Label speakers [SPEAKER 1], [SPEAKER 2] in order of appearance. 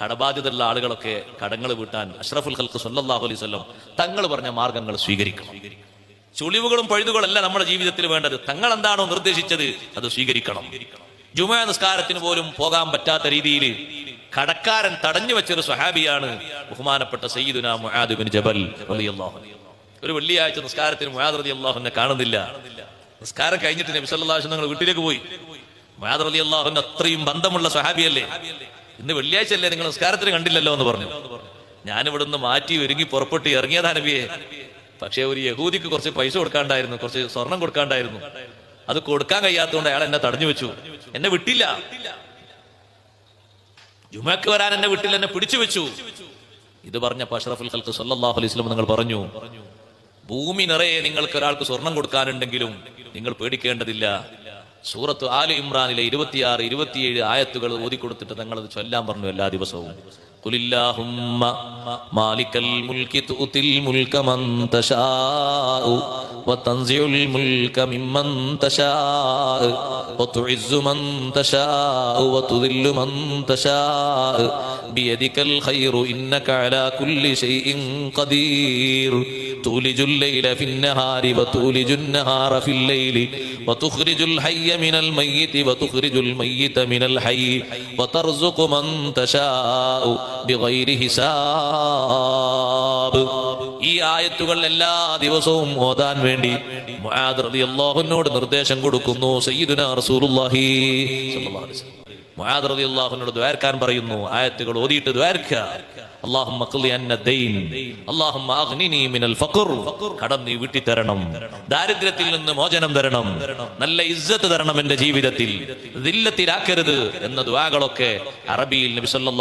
[SPEAKER 1] കടബാധ്യതയുള്ള ആളുകളൊക്കെ കടങ്ങൾ വീട്ടാൻ അഷ്റഫുൽ ഖൽഖ് സല്ലല്ലാഹു അലൈഹി വസല്ലം തങ്ങൾ പറഞ്ഞ മാർഗങ്ങൾ സ്വീകരിക്കണം. ചുളിവുകളും പഴുതുകളല്ല നമ്മുടെ ജീവിതത്തിൽ വേണ്ടത്. തങ്ങൾ എന്താണോ നിർദ്ദേശിച്ചത് അത് സ്വീകരിക്കണം. ജുമുഅ നിസ്കാരത്തിന് പോലും പോകാൻ പറ്റാത്ത രീതിയിൽ കടക്കാരൻ തടഞ്ഞു വെച്ചൊരു സ്വഹാബിയാണ് ബഹുമാനപ്പെട്ട സയ്യിദുനാ മുആദ് ബിൻ ജബൽ റളിയല്ലാഹു അൻഹു. ഒരു വെള്ളിയാഴ്ച നിസ്കാരത്തിന് മുആദ് റളിയല്ലാഹു അൻഹു കാണുന്നില്ല. നിസ്കാരം കഴിഞ്ഞിട്ട് നബി സല്ലല്ലാഹു അലൈഹി വസല്ലം വീട്ടിലേക്ക് പോയി. മുആദ് റളിയല്ലാഹു അൻഹു അത്രയും ബന്ധമുള്ള സ്വഹാബിയല്ലേ. ഇന്ന് വെള്ളിയാഴ്ച അല്ലേ, നിങ്ങൾ നിസ്കാരത്തിന് കണ്ടില്ലല്ലോ എന്ന് പറഞ്ഞു. ഞാനിവിടുന്ന് മാറ്റി ഒരുങ്ങി പുറപ്പെട്ട് ഇറങ്ങിയതാ നബിയെ. പക്ഷെ ഒരു യഹൂദിക്ക് കുറച്ച് പൈസ കൊടുക്കാണ്ടായിരുന്നു, കുറച്ച് സ്വർണം കൊടുക്കാണ്ടായിരുന്നു. അത് കൊടുക്കാൻ കഴിയാത്തതുകൊണ്ട് അയാൾ എന്നെ തടഞ്ഞു വെച്ചു, എന്നെ വിട്ടില്ല. ജുമുഅക്ക് വരാൻ എന്നെ വിട്ടില്ല, എന്നെ പിടിച്ചു വെച്ചു. ഇത് പറഞ്ഞപ്പോ അഷ്റഫുൽ ഖൽഖ് സല്ലല്ലാഹു അലൈഹി വസല്ലം നിങ്ങൾ പറഞ്ഞു, ഭൂമി നിറയെ നിങ്ങൾക്ക് ഒരാൾക്ക് സ്വർണം കൊടുക്കാനുണ്ടെങ്കിലും നിങ്ങൾ പേടിക്കേണ്ടതില്ല. സൂറത്ത് ആലി ഇമ്രാനിലെ 26, 27 ആയത്തുകൾ ഓതിക്കൊടുത്തിട്ട് തങ്ങളത് ചൊല്ലാൻ പറഞ്ഞു എല്ലാ ദിവസവും. ഖുലില്ലാഹുമ്മ മാലിക്കൽ മുൽകി തുതിൽ മുൽക മൻ തശാഉ വതൻസിഉൽ മുൽക മിമ്മൻ തശാഉ വതുഇസ്സു മൻ തശാഉ വതുദില്ലു മൻ തശാഉ ബിയദികൽ ഖൈറു ഇന്നക അലാ കുല്ലി ഷൈഇൻ ഖദീർ തുലിജുൽ ലൈല ഫിന്നഹാരി വതുലിജുൻ നഹാറ ഫിൽ ലൈലി വതുഖ്രിജുൽ ഹയ്യ മിനൽ മയ്യിതി വതുഖ്രിജുൽ മയ്യിത മിനൽ ഹയ്യി വതർസുഖു മൻ തശാഉ ബിഗൈരി ഹിസാബ്. ഈ ആയത്തുകൾ എല്ലാ ദിവസവും ഓതാൻ വേണ്ടി മുആദ് റളിയല്ലാഹു അൻഹുവിനോട് നിർദ്ദേശം കൊടുക്കുന്നു സയ്യിദുനാ റസൂലുള്ളാഹി സ്വല്ലല്ലാഹു അലൈഹി വസല്ലം. മുആദ് റളിയല്ലാഹു അൻഹുവിനോട് ദുആർക്കാൻ പറയുന്നു. ആയത്തുകൾ ഓതിയിട്ട് ദുആർക്കുക. അല്ലാഹുമ്മ ഖ്ലി അന്ന ദൈൻ, അല്ലാഹുമ്മ അഗ്നിനി മിനൽ ഫഖർ, കടം നീ വീട്ടി തരണം, ദാരിദ്ര്യത്തിൽ നിന്ന് മോചനം തരണം, നല്ല ഇസ്സത്ത് തരണം എന്റെ ജീവിതത്തിൽ, ദില്ലത്തിലാക്കരുത് എന്ന ദുആകളൊക്കെ അറബിയിൽ നബി സല്ലല്ലാഹു